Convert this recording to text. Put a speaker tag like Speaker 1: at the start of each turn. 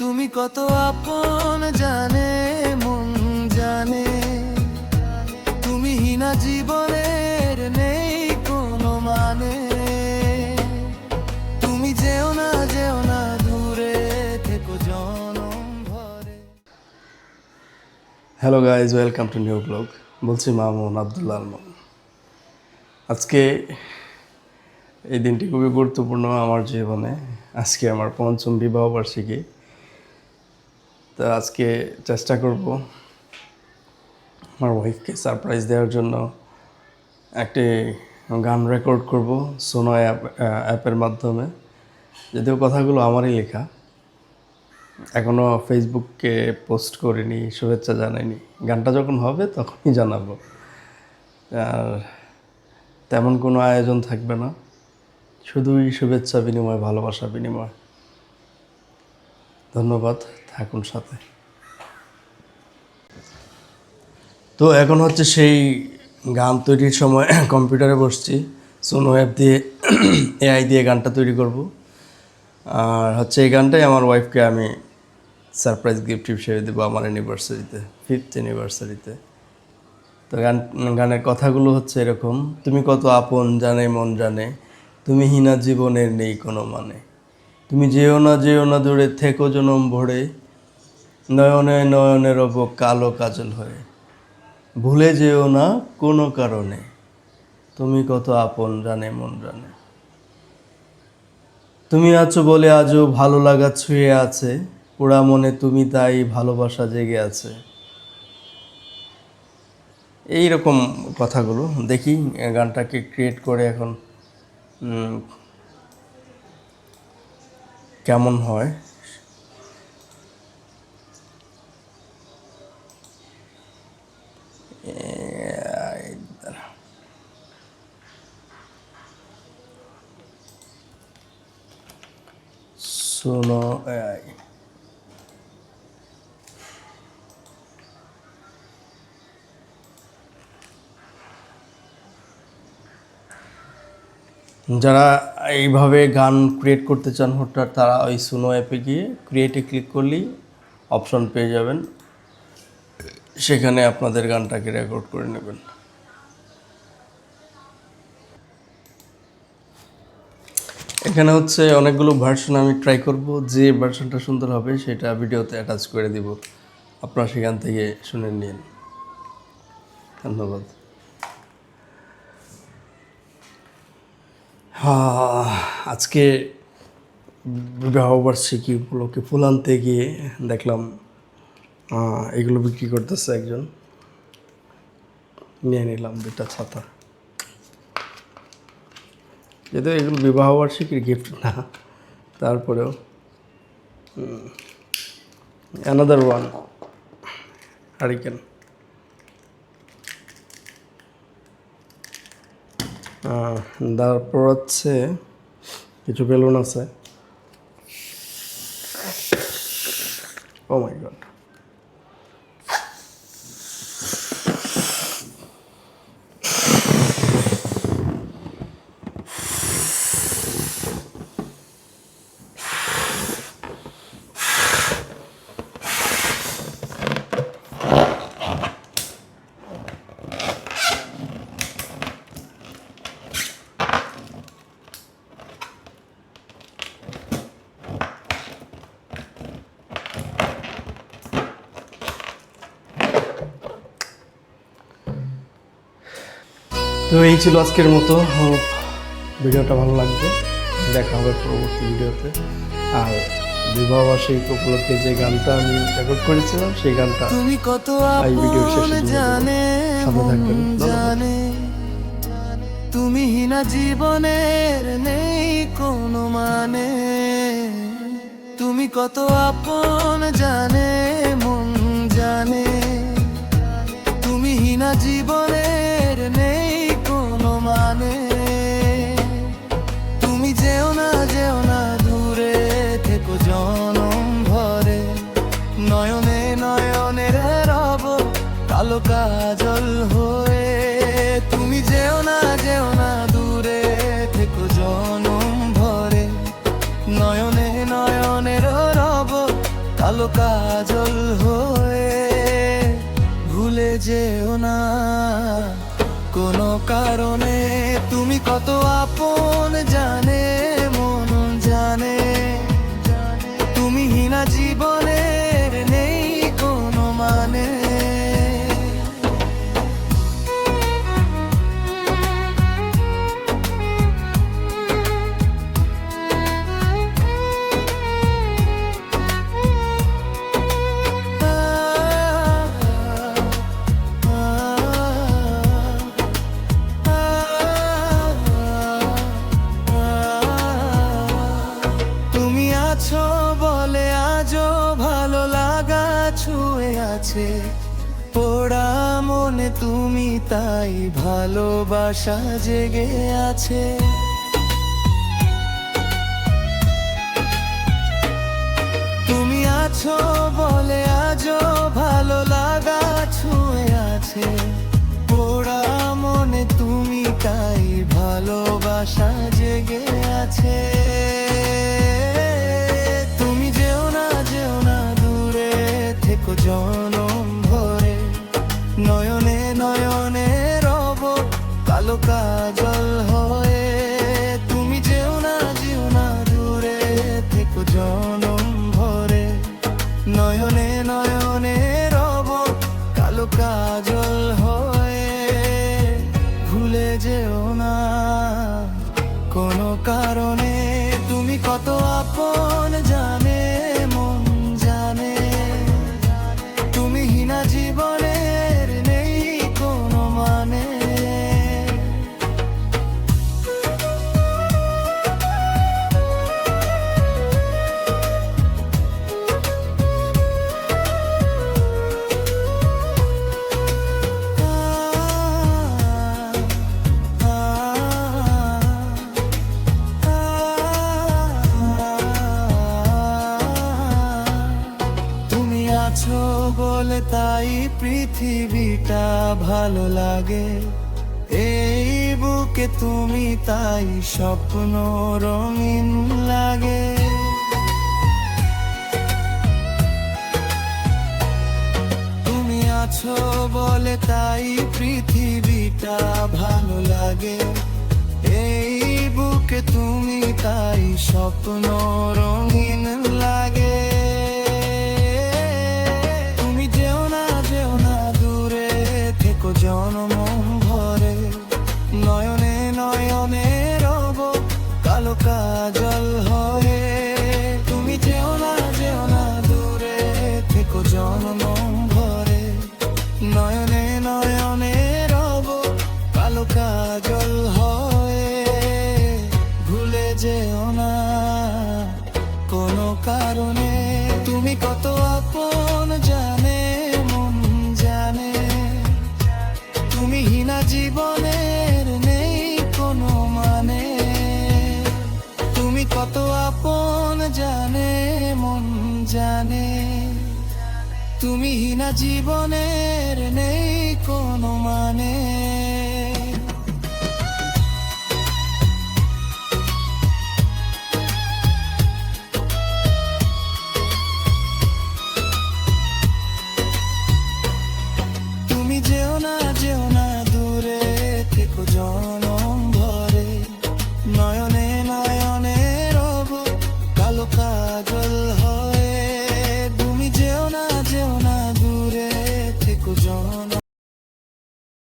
Speaker 1: তুমি কত আপন জানে মন জানে, তুমি হিনা জীবনের নেই কোনো মানে। তুমি যেও না দূরে থেকো জনম ভরে।
Speaker 2: Hello guys, welcome to new blog. বলছি মামুন আবদুল্লাহ আলমান। আজকে এই দিনটি খুবই গুরুত্বপূর্ণ আমার জীবনে। আজকে আমার পঞ্চম বিবাহবার্ষিকী। তো আজকে চেষ্টা করব আমার ওয়াইফকে সারপ্রাইজ দেওয়ার জন্য একটি গান রেকর্ড করব সোনো অ্যাপের মাধ্যমে। যদিও কথাগুলো আমারই লেখা, এখনও ফেসবুকে পোস্ট করিনি, শুভেচ্ছা জানাইনি। গানটা যখন হবে তখনই জানাবো। আর তেমন কোনো আয়োজন থাকবে না, শুধুই শুভেচ্ছা বিনিময়, ভালোবাসা বিনিময়। ধন্যবাদ, থাকুন সাথে। তো এখন হচ্ছে সেই গান তৈরির সময় কম্পিউটারে বসছি, সোনো অ্যাপ দিয়ে এআই দিয়ে গানটা তৈরি করব। আর হচ্ছে এই গানটাই আমার ওয়াইফকে আমি সারপ্রাইজ গিফট হিসেবে দেবো আমার অ্যানিভার্সারিতে, 5th অ্যানিভার্সারিতে। তো গানের কথাগুলো হচ্ছে এরকম: তুমি কত আপন জানে মন জানে, তুমি হিনা জীবনের নেই কোনো মানে। তুমি যেও না দূরে থেকো জনম ভরে, নয়নে নয়নে রব কালো কাজল হয়ে। ভুলে যেও না কোনো কারণে, তুমি কত আপন জানে মন জানে। তুমি আছো বলে আজও ভালো লাগা ছুঁয়ে আছে, পোড়া মনে তুমি তাই ভালোবাসা জেগে আছে। এই রকম কথাগুলো দেখি গানটাকে ক্রিয়েট করে এখন কেমন হয়। সোনো এআই। যারা এইভাবে গান ক্রিয়েট করতে চান হঠাৎ, তারা ওই সোনো অ্যাপে গিয়ে ক্রিয়েটে ক্লিক করলেই অপশন পেয়ে যাবেন, সেখানে আপনাদের গানটাকে রেকর্ড করে নেবেন। এখানে হচ্ছে অনেকগুলো ভার্সন আমি ট্রাই করব, যে ভার্সনটা সুন্দর হবে সেটা ভিডিওতে অ্যাটাচ করে দিব, আপনারা সেখান থেকে শুনে নিন। ধন্যবাদ। আজকে বিবাহবার্ষিকী উপলক্ষে ফুল আনতে গিয়ে দেখলাম এগুলো বিক্রি করতেছে একজন, নিয়ে নিলাম 2টা ছাতা। যদিও এগুলো বিবাহবার্ষিকীর গিফট না, তারপরেও অ্যানাদার ওয়ান হারিকেন। তারপর হচ্ছে কিছু বেলুন আছে। ও মাই গড, তো এই ছিল আজকের মতো। ভিডিওটা ভালো লাগবে, দেখা হবে পরবর্তী ভিডিওতে। আর বিবাহবার্ষিকী উপলক্ষে যে গানটা আমি রেকর্ড করেছিলাম সেই গানটা
Speaker 1: তুমি কত
Speaker 2: এই ভিডিওর শেষে
Speaker 1: আপন জানে
Speaker 2: সাথে
Speaker 1: মন
Speaker 2: থাকবেন।
Speaker 1: জানে, তুমি হিনা জীবনের নেই কোনো মানে। তুমি কত আপন জানে মন জানে, তুমি হিনা জীবনের নেই কোনো মানে। তুমি যেও না দূরে থেকো জনম ভরে, নয়নে নয়নে রব কালো কাজল হয়ে। তুমি যেও না দূরে থেকো জনম ভরে, নয়নে নয়নে রব কালো কাজল হয়ে। ভুলে যেও না কোনো কারণে, তুমি কত আপন জানে মন জানে। তুমি হীনা জীবনের নেই কোনো মানে। তুমি আছো বলে আজও ভালো লাগা ছুঁয়ে আছে পোড়া মনে, তুমি তাই ভালোবাসা জেগে আছে। তুমি আছো বলে আজও ভালো লাগা ছুঁয়ে আছে পোড়া মনে, তুমি তাই ভালোবাসা জেগে আছে। তুমি যেও না দূরে থেকো জনম ভরে, নয়নে নয়নে রব কালো কাজল হয়ে। তুমি যেও না দূরে থেকো জনম ভরে, নয়নে নয়নে রব কালো কাজল হয়ে। ভুলে যেও না কোনো কারণে, তুমি কত আপন জানে মন জানে। তুমি হীনা জীবনের নেই কোনো মানে। তুমি আছো বলে তাই পৃথিবীটা ভালো লাগে, এই বুকে তুমি তাই স্বপ্ন রঙিন লাগে। তুমি আছো বলে তাই পৃথিবীটা ভালো লাগে, এই বুকে তুমি তাই স্বপ্ন রঙিন লাগে। তুমি যেও না দূরে থেকো জনম ভরে, নয়নে নয়নে রব কালো কাজল হয়ে। তুমি যেও না দূরে থেকো জনম ভরে, নয়নে নয়নে রব কালো কাজল হয়ে। ভুলে যেও না কোনো কারণে, তুমি কত আপন জানে মন জানে। তুমি হীনা জীবনের নেই কোনো মানে। তুমি কত আপন জানে মন জানে। তুমি হীনা জীবনের নেই কোনো মানে।